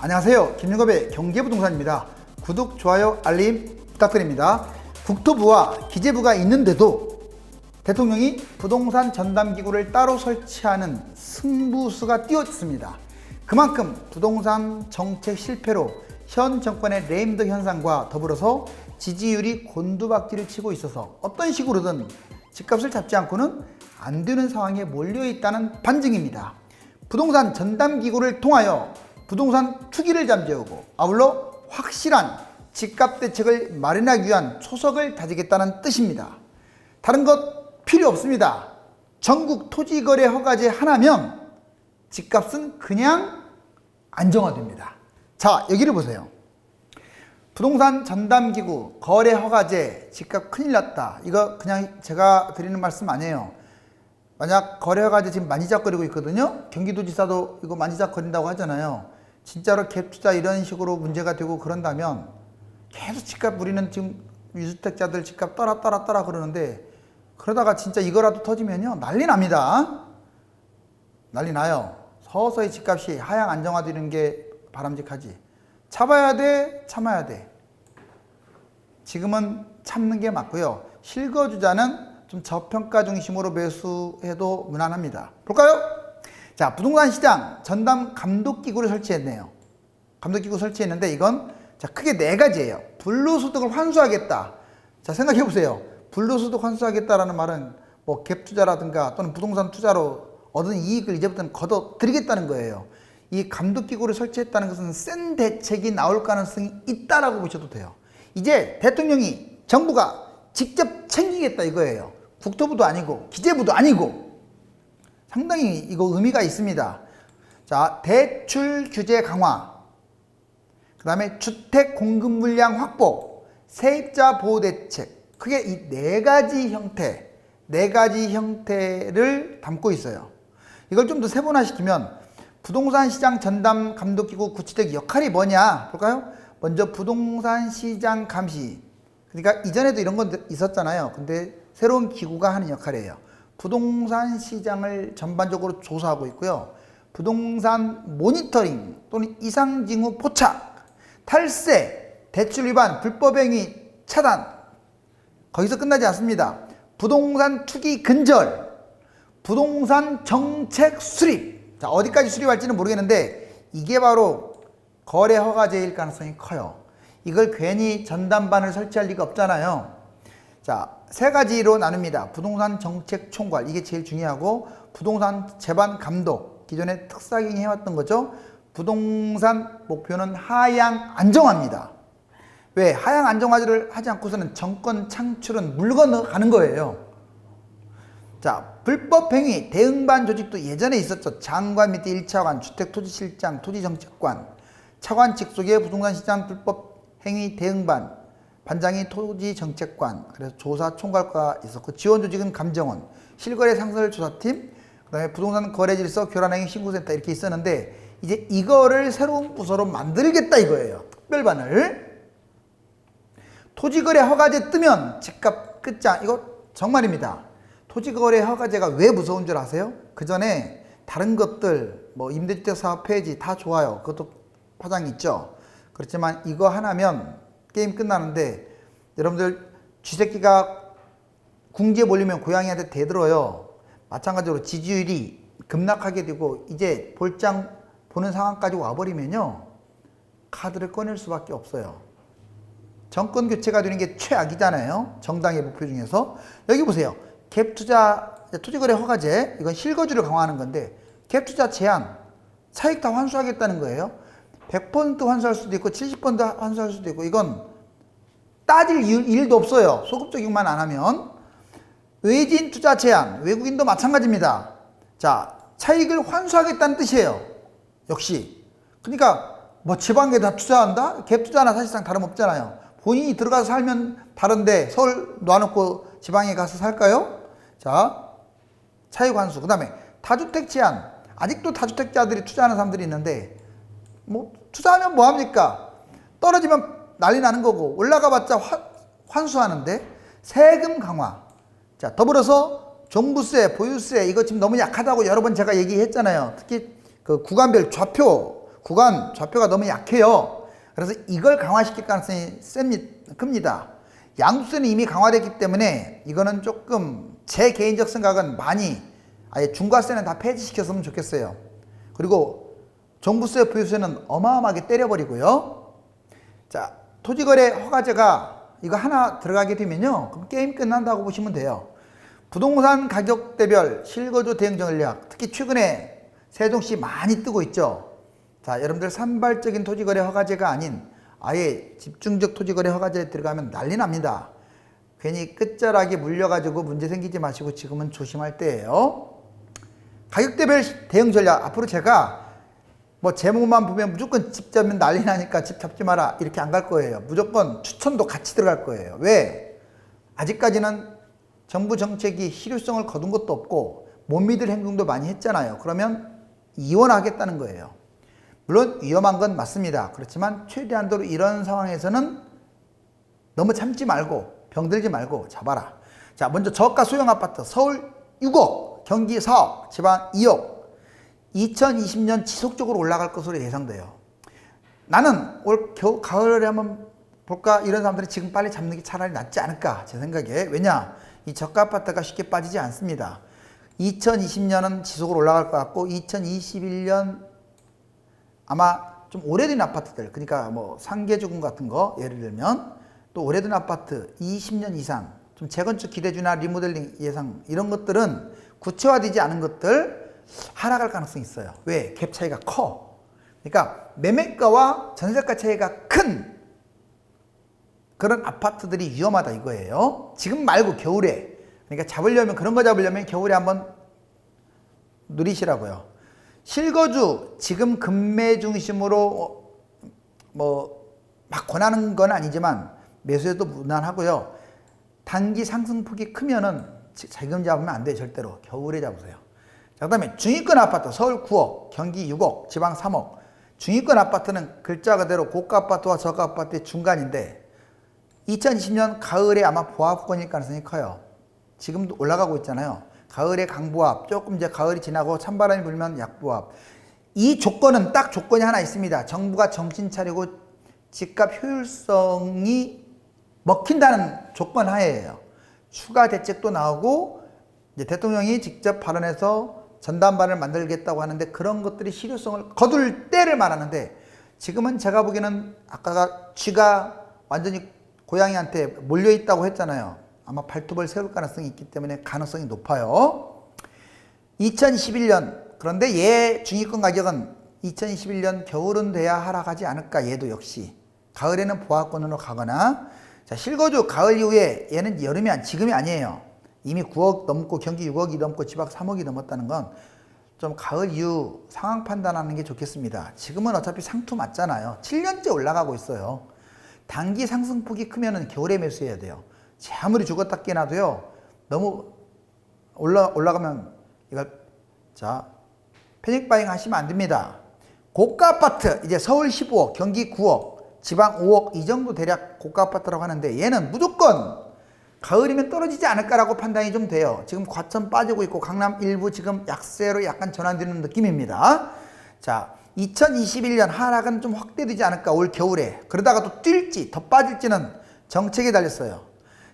안녕하세요. 김윤겁의 경제부동산입니다. 구독, 좋아요, 알림 부탁드립니다. 국토부와 기재부가 있는데도 대통령이 부동산 전담기구를 따로 설치하는 승부수가 띄워졌습니다. 그만큼 부동산 정책 실패로 현 정권의 레임덕 현상과 더불어서 지지율이 곤두박질을 치고 있어서 어떤 식으로든 집값을 잡지 않고는 안 되는 상황에 몰려있다는 반증입니다. 부동산 전담기구를 통하여 부동산 투기를 잠재우고 아울러 확실한 집값 대책을 마련하기 위한 초석을 다지겠다는 뜻입니다. 다른 것 필요 없습니다. 전국 토지거래 허가제 하나면 집값은 그냥 안정화됩니다. 자, 여기를 보세요. 부동산 전담기구 거래 허가제 집값 큰일 났다. 이거 그냥 제가 드리는 말씀 아니에요. 만약 거래 허가제 지금 만지작거리고 있거든요. 경기도지사도 이거 만지작거린다고 하잖아요. 진짜로 갭투자 이런 식으로 문제가 되고 그런다면 계속 집값, 우리는 지금 유주택자들 집값 떠라 그러는데, 그러다가 진짜 이거라도 터지면요 난리 납니다. 난리 나요. 서서히 집값이 하향 안정화되는 게 바람직하지. 참아야 돼, 참아야 돼. 지금은 참는 게 맞고요. 실거주자는 좀 저평가 중심으로 매수해도 무난합니다. 볼까요? 자, 부동산 시장 전담 감독기구를 설치했네요. 감독기구 설치했는데 이건 자 크게 네 가지예요. 불로소득을 환수하겠다. 자, 생각해 보세요. 불로소득 환수하겠다라는 말은 뭐 갭투자라든가 또는 부동산 투자로 얻은 이익을 이제부터는 걷어들이겠다는 거예요. 이 감독기구를 설치했다는 것은 센 대책이 나올 가능성이 있다라고 보셔도 돼요. 이제 대통령이, 정부가 직접 챙기겠다 이거예요. 국토부도 아니고 기재부도 아니고. 상당히 이거 의미가 있습니다. 자, 대출 규제 강화, 그 다음에 주택 공급 물량 확보, 세입자 보호 대책. 크게 이 네 가지 형태를 담고 있어요. 이걸 좀 더 세분화시키면 부동산 시장 전담 감독기구 구치대 역할이 뭐냐 볼까요? 먼저 부동산 시장 감시. 그러니까 이전에도 이런 건 있었잖아요. 근데 새로운 기구가 하는 역할이에요. 부동산 시장을 전반적으로 조사하고 있고요. 부동산 모니터링 또는 이상징후 포착, 탈세, 대출 위반, 불법행위 차단. 거기서 끝나지 않습니다. 부동산 투기 근절, 부동산 정책 수립. 자, 어디까지 수립할지는 모르겠는데 이게 바로 거래 허가제일 가능성이 커요. 이걸 괜히 전담반을 설치할 리가 없잖아요. 자, 세 가지로 나눕니다. 부동산 정책 총괄, 이게 제일 중요하고, 부동산 제반 감독, 기존에 특사경이 해왔던 거죠. 부동산 목표는 하향 안정화입니다. 왜? 하향 안정화를 하지 않고서는 정권 창출은 물 건너가는 거예요. 자, 불법행위 대응반 조직도 예전에 있었죠. 장관 밑에 1차관, 주택토지실장, 토지정책관, 차관 직속의 부동산 시장 불법행위 대응반, 반장이 토지정책관, 그래서 조사 총괄과가 있었고, 지원 조직은 감정원, 실거래 상설 조사팀, 그 다음에 부동산 거래질서 교란행위 신고센터 이렇게 있었는데, 이제 이거를 새로운 부서로 만들겠다 이거예요. 특별반을. 토지거래 허가제 뜨면 집값 끝장. 이거 정말입니다. 토지거래 허가제가 왜 무서운 줄 아세요? 그 전에 다른 것들, 뭐 임대주택 사업 폐지 다 좋아요. 그것도 파장이 있죠. 그렇지만 이거 하나면 게임 끝나는데, 여러분들 쥐새끼가 궁지에 몰리면 고양이한테 대들어요. 마찬가지로 지지율이 급락하게 되고 이제 볼장 보는 상황까지 와버리면요 카드를 꺼낼 수밖에 없어요. 정권 교체가 되는 게 최악이잖아요. 정당의 목표 중에서. 여기 보세요. 갭투자 토지거래 허가제, 이건 실거주를 강화하는 건데, 갭투자 제한, 차익 다 환수하겠다는 거예요. 100% 환수할 수도 있고 70% 환수할 수도 있고, 이건 따질 일도 없어요. 소급적용만 안 하면. 외진 투자 제한, 외국인도 마찬가지입니다. 자, 차익을 환수하겠다는 뜻이에요. 역시. 그러니까 뭐 지방에 다 투자한다? 갭 투자나 사실상 다름없잖아요. 본인이 들어가서 살면 다른데 서울 놔놓고 지방에 가서 살까요? 자, 차익 환수. 그 다음에 다주택 제한. 아직도 다주택자들이 투자하는 사람들이 있는데, 뭐 투자하면 뭐합니까? 떨어지면 난리 나는 거고, 올라가 봤자 환수하는데. 세금 강화. 자, 더불어서 종부세, 보유세, 이거 지금 너무 약하다고 여러 번 제가 얘기했잖아요. 특히 그 구간별 좌표 구간 좌표가 너무 약해요. 그래서 이걸 강화시킬 가능성이 큽니다. 양수세는 이미 강화됐기 때문에 이거는 조금 제 개인적 생각은 많이 아예 중과세는 다 폐지시켰으면 좋겠어요. 그리고 종부세, 보유세는 어마어마하게 때려버리고요. 자, 토지거래 허가제가 이거 하나 들어가게 되면요, 그럼 게임 끝난다고 보시면 돼요. 부동산 가격대별 실거주 대응 전략, 특히 최근에 세종시 많이 뜨고 있죠. 자, 여러분들 산발적인 토지거래 허가제가 아닌 아예 집중적 토지거래 허가제에 들어가면 난리 납니다. 괜히 끝자락에 물려가지고 문제 생기지 마시고 지금은 조심할 때예요. 가격대별 대응 전략, 앞으로 제가 뭐 제목만 보면 무조건 집 잡으면 난리 나니까 집 잡지 마라 이렇게 안 갈 거예요. 무조건 추천도 같이 들어갈 거예요. 왜? 아직까지는 정부 정책이 실효성을 거둔 것도 없고 못 믿을 행동도 많이 했잖아요. 그러면 이원하겠다는 거예요. 물론 위험한 건 맞습니다. 그렇지만 최대한도로 이런 상황에서는 너무 참지 말고 병들지 말고 잡아라. 자, 먼저 저가 소형 아파트 서울 6억, 경기 4억, 지방 2억. 2020년 지속적으로 올라갈 것으로 예상돼요. 나는 올 가을에 한번 볼까? 이런 사람들이 지금 빨리 잡는 게 차라리 낫지 않을까? 제 생각에. 왜냐? 이 저가 아파트가 쉽게 빠지지 않습니다. 2020년은 지속으로 올라갈 것 같고 2021년 아마 좀 오래된 아파트들, 그러니까 뭐 상계주공 같은 거 예를 들면 또 오래된 아파트 20년 이상 좀 재건축 기대주나 리모델링 예상 이런 것들은 구체화되지 않은 것들 하락할 가능성이 있어요. 왜? 갭 차이가 커. 그러니까 매매가와 전세가 차이가 큰 그런 아파트들이 위험하다 이거예요. 지금 말고 겨울에. 그러니까 잡으려면 그런 거 잡으려면 겨울에 한번 누리시라고요. 실거주 지금 금매 중심으로 뭐 막 권하는 건 아니지만 매수해도 무난하고요. 단기 상승폭이 크면은 지금 잡으면 안 돼요. 절대로. 겨울에 잡으세요. 자, 그 다음에 중위권 아파트 서울 9억, 경기 6억, 지방 3억. 중위권 아파트는 글자 그대로 고가 아파트와 저가 아파트의 중간인데 2020년 가을에 아마 보합권일 가능성이 커요. 지금도 올라가고 있잖아요. 가을에 강보합, 조금 이제 가을이 지나고 찬바람이 불면 약보합. 이 조건은 딱 조건이 하나 있습니다. 정부가 정신 차리고 집값 효율성이 먹힌다는 조건 하에예요. 추가 대책도 나오고 이제 대통령이 직접 발언해서 전담반을 만들겠다고 하는데 그런 것들이 실효성을 거둘 때를 말하는데 지금은 제가 보기에는 아까가 쥐가 완전히 고양이한테 몰려있다고 했잖아요. 아마 발톱을 세울 가능성이 있기 때문에 가능성이 높아요. 2021년 그런데 얘 중위권 가격은 2021년 겨울은 돼야 하락하지 않을까. 얘도 역시 가을에는 보합권으로 가거나. 자, 실거주 가을 이후에 얘는 여름이 지금이 아니에요. 이미 9억 넘고 경기 6억이 넘고 지방 3억이 넘었다는 건 좀 가을 이후 상황 판단하는 게 좋겠습니다. 지금은 어차피 상투 맞잖아요. 7년째 올라가고 있어요. 단기 상승폭이 크면은 겨울에 매수해야 돼요. 아무리 죽었다 깨나도요. 너무 올라가면 이걸 자 패닉 바잉 하시면 안 됩니다. 고가 아파트 이제 서울 15억, 경기 9억, 지방 5억 이 정도 대략 고가 아파트라고 하는데 얘는 무조건 가을이면 떨어지지 않을까라고 판단이 좀 돼요. 지금 과천 빠지고 있고 강남 일부 지금 약세로 약간 전환되는 느낌입니다. 자, 2021년 하락은 좀 확대되지 않을까 올 겨울에. 그러다가 또 뛸지 더 빠질지는 정책에 달렸어요.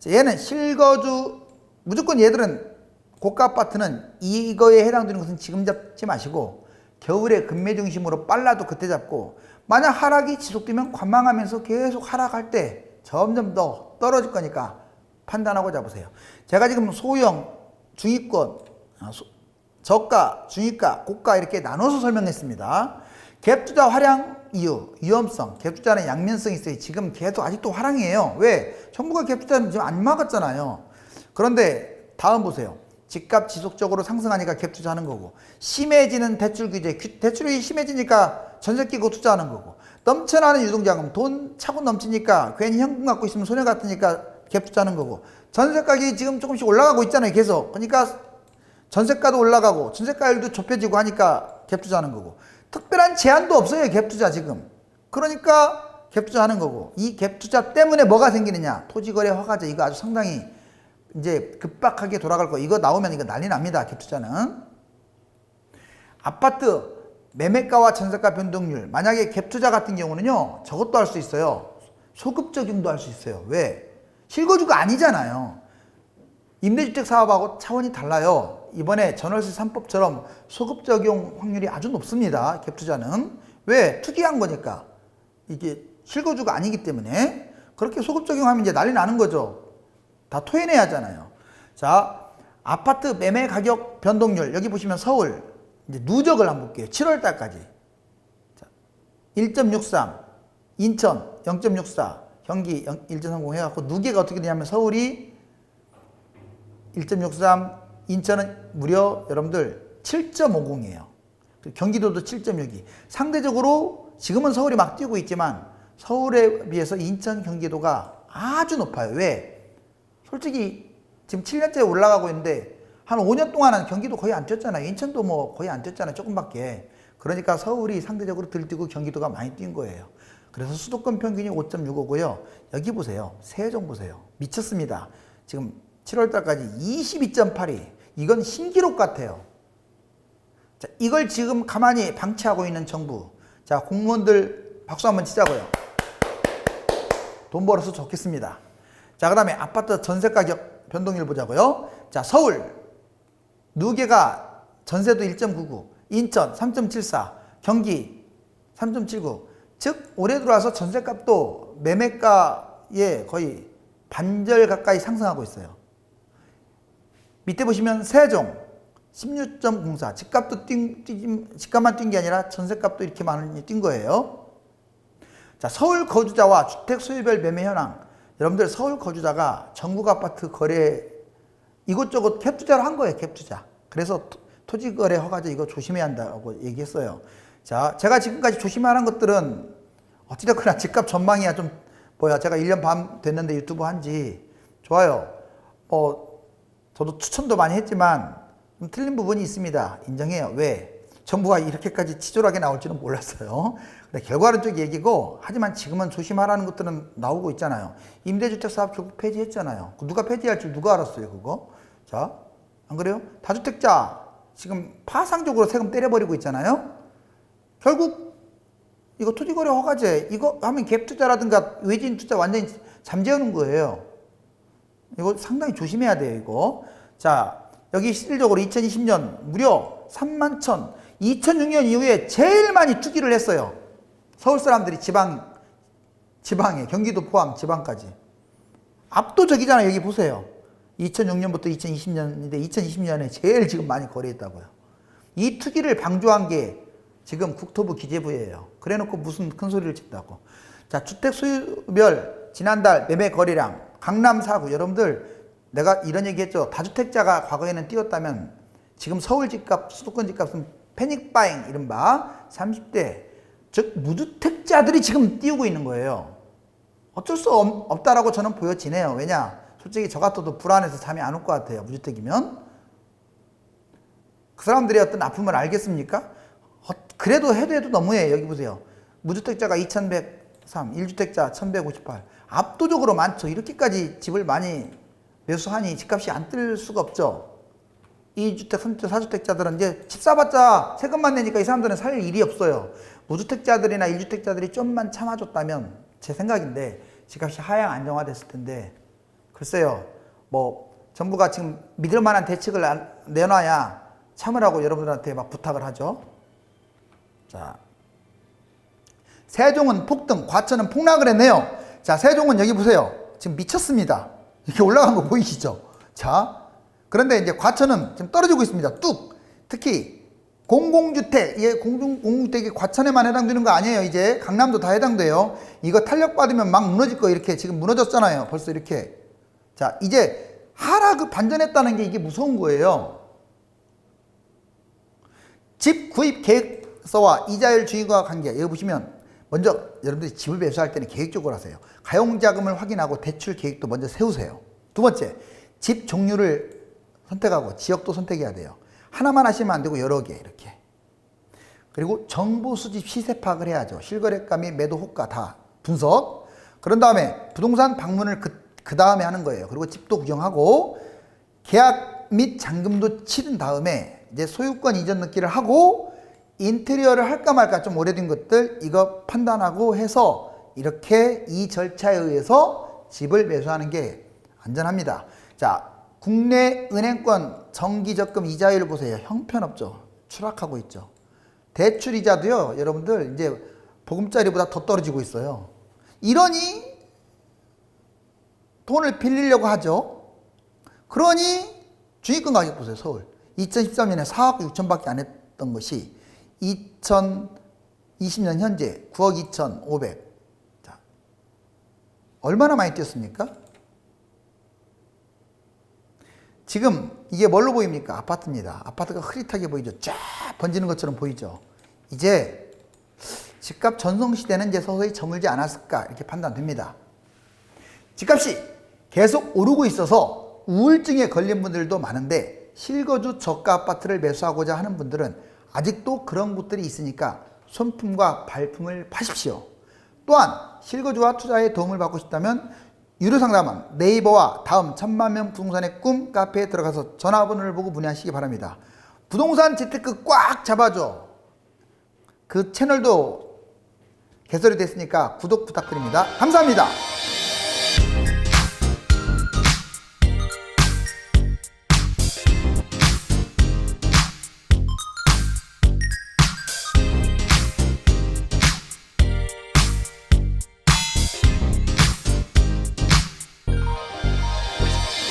자, 얘는 실거주 무조건 얘들은 고가 아파트는 이거에 해당되는 것은 지금 잡지 마시고 겨울에 금매 중심으로 빨라도 그때 잡고 만약 하락이 지속되면 관망하면서 계속 하락할 때 점점 더 떨어질 거니까 판단하고 잡으세요. 제가 지금 소형, 중위권, 저가, 중위가, 고가 이렇게 나눠서 설명했습니다. 갭투자 활용 이유, 위험성. 갭투자는 양면성이 있어요. 지금 계속 아직도 화랑이에요. 왜? 정부가 갭투자는 지금 안 막았잖아요. 그런데 다음 보세요. 집값 지속적으로 상승하니까 갭투자 하는 거고, 심해지는 대출 규제, 대출이 심해지니까 전세 끼고 투자하는 거고, 넘쳐나는 유동자금, 돈 차고 넘치니까 괜히 현금 갖고 있으면 손해 같으니까 갭 투자하는 거고, 전세 가격이 지금 조금씩 올라가고 있잖아요. 계속. 그러니까 전세가도 올라가고 전세가율도 좁혀지고 하니까 갭 투자하는 거고, 특별한 제한도 없어요. 갭 투자 지금. 그러니까 갭 투자하는 거고, 이 갭 투자 때문에 뭐가 생기느냐? 토지거래 허가제 이거 아주 상당히 이제 급박하게 돌아갈 거. 이거 나오면 이거 난리 납니다. 갭 투자는. 아파트 매매가와 전세가 변동률. 만약에 갭투자 같은 경우는요, 저것도 할 수 있어요. 소급 적용도 할 수 있어요. 왜? 실거주가 아니잖아요. 임대주택 사업하고 차원이 달라요. 이번에 전월세 3법처럼 소급 적용 확률이 아주 높습니다. 갭투자는. 왜? 투기한 거니까. 이게 실거주가 아니기 때문에. 그렇게 소급 적용하면 이제 난리 나는 거죠. 다 토해내야 하잖아요. 자, 아파트 매매 가격 변동률. 여기 보시면 서울. 이제 누적을 한번 볼게요. 7월 달까지. 1.63, 인천 0.64, 경기 1.30 해갖고 누계가 어떻게 되냐면 서울이 1.63, 인천은 무려 여러분들 7.50이에요. 경기도도 7.62. 상대적으로 지금은 서울이 막 뛰고 있지만 서울에 비해서 인천, 경기도가 아주 높아요. 왜? 솔직히 지금 7년째 올라가고 있는데 한 5년 동안은 경기도 거의 안 뛰었잖아요. 인천도 뭐 거의 안 뛰었잖아요. 조금밖에. 그러니까 서울이 상대적으로 덜 뛰고 경기도가 많이 뛴 거예요. 그래서 수도권 평균이 5.65고요. 여기 보세요. 세종 보세요. 미쳤습니다. 지금 7월 달까지 22.82. 이건 신기록 같아요. 자, 이걸 지금 가만히 방치하고 있는 정부. 자, 공무원들 박수 한번 치자고요. 돈 벌어서 좋겠습니다. 자, 그 다음에 아파트 전세 가격 변동률 보자고요. 자, 서울 누계가 전세도 1.99, 인천 3.74, 경기 3.79. 즉 올해 들어와서 전세값도 매매가에 거의 반절 가까이 상승하고 있어요. 밑에 보시면 세종 16.04. 집값만 뛴 게 아니라 전세값도 이렇게 많이 뛴 거예요. 자, 서울 거주자와 주택 소유별 매매 현황. 여러분들 서울 거주자가 전국 아파트 거래 이것저것 갭투자를 한 거예요. 갭투자. 그래서 토지거래 허가제 이거 조심해야 한다고 얘기했어요. 자, 제가 지금까지 조심하는 것들은 어찌됐거나 집값 전망이야 좀 제가 1년 반 됐는데 유튜브 한지 좋아요. 저도 추천도 많이 했지만 좀 틀린 부분이 있습니다. 인정해요. 왜? 정부가 이렇게까지 치졸하게 나올지는 몰랐어요. 근데 결과론적 얘기고, 하지만 지금은 조심하라는 것들은 나오고 있잖아요. 임대주택 사업 결국 폐지했잖아요. 누가 폐지할 줄 누가 알았어요, 그거? 자, 안 그래요? 다주택자 지금 파상적으로 세금 때려버리고 있잖아요. 결국 이거 토지거래 허가제 이거 하면 갭투자라든가 외진 투자 완전히 잠재우는 거예요. 이거 상당히 조심해야 돼요, 이거. 자, 여기 실질적으로 2020년 무려 3만 2006년 이후에 제일 많이 투기를 했어요. 서울 사람들이 지방에, 경기도 포함 지방까지. 압도적이잖아요. 여기 보세요. 2006년부터 2020년인데 2020년에 제일 지금 많이 거래했다고요. 이 투기를 방조한 게 지금 국토부 기재부예요. 그래놓고 무슨 큰 소리를 친다고. 자, 주택 소유별 지난달 매매 거래량 강남 4구. 여러분들 내가 이런 얘기 했죠. 다주택자가 과거에는 뛰었다면 지금 서울 집값, 수도권 집값은 패닉바잉 이른바 30대 즉 무주택자들이 지금 띄우고 있는 거예요. 어쩔 수 없다라고 저는 보여지네요. 왜냐? 솔직히 저 같아도 불안해서 잠이 안 올 것 같아요. 무주택이면. 그 사람들의 어떤 아픔을 알겠습니까? 그래도 해도 너무해. 여기 보세요. 무주택자가 2103, 1주택자 1158. 압도적으로 많죠. 이렇게까지 집을 많이 매수하니 집값이 안 뜰 수가 없죠. 2주택, 3주택, 4주택자들은 이제 집 사봤자 세금만 내니까 이 사람들은 살 일이 없어요. 무주택자들이나 1주택자들이 좀만 참아줬다면 제 생각인데 집값이 하향 안정화됐을 텐데 글쎄요. 정부가 지금 믿을 만한 대책을 내놔야 참으라고 여러분들한테 막 부탁을 하죠. 자, 세종은 폭등, 과천은 폭락을 했네요. 자, 세종은 여기 보세요. 지금 미쳤습니다. 이렇게 올라간 거 보이시죠? 자, 그런데 이제 과천은 지금 떨어지고 있습니다. 뚝! 특히 공공주택, 공공주택이 과천에만 해당되는 거 아니에요. 이제 강남도 다 해당돼요. 이거 탄력받으면 막 무너질 거 이렇게 지금 무너졌잖아요. 벌써 이렇게. 자, 이제 반전했다는 게 이게 무서운 거예요. 집 구입 계획서와 이자율 주의과 관계. 여기 보시면 먼저 여러분들이 집을 매수할 때는 계획적으로 하세요. 가용자금을 확인하고 대출 계획도 먼저 세우세요. 두 번째, 집 종류를 선택하고 지역도 선택해야 돼요. 하나만 하시면 안 되고 여러 개 이렇게. 그리고 정보 수집 시세 파악을 해야죠. 실거래가 및 매도 호가 다 분석. 그런 다음에 부동산 방문을 그 다음에 하는 거예요. 그리고 집도 구경하고 계약 및 잔금도 치른 다음에 이제 소유권 이전 등기를 하고 인테리어를 할까 말까 좀 오래된 것들 이거 판단하고 해서 이렇게 이 절차에 의해서 집을 매수하는 게 안전합니다. 자, 국내 은행권 정기적금 이자율 보세요. 형편없죠. 추락하고 있죠. 대출 이자도요, 여러분들 이제 보금자리보다 더 떨어지고 있어요. 이러니 돈을 빌리려고 하죠. 그러니 중위권 가격 보세요. 서울 2013년에 4억 6천밖에 안 했던 것이 2020년 현재 9억 2,500. 자, 얼마나 많이 뛰었습니까? 지금 이게 뭘로 보입니까? 아파트입니다. 아파트가 흐릿하게 보이죠. 쫙 번지는 것처럼 보이죠. 이제 집값 전성시대는 이제 서서히 저물지 않았을까 이렇게 판단됩니다. 집값이 계속 오르고 있어서 우울증에 걸린 분들도 많은데 실거주 저가 아파트를 매수하고자 하는 분들은 아직도 그런 곳들이 있으니까 손품과 발품을 파십시오. 또한 실거주와 투자에 도움을 받고 싶다면 유료 상담원 네이버와 다음 1000만명 부동산의 꿈 카페에 들어가서 전화번호를 보고 문의하시기 바랍니다. 부동산 재테크 꽉 잡아줘. 그 채널도 개설이 됐으니까 구독 부탁드립니다. 감사합니다.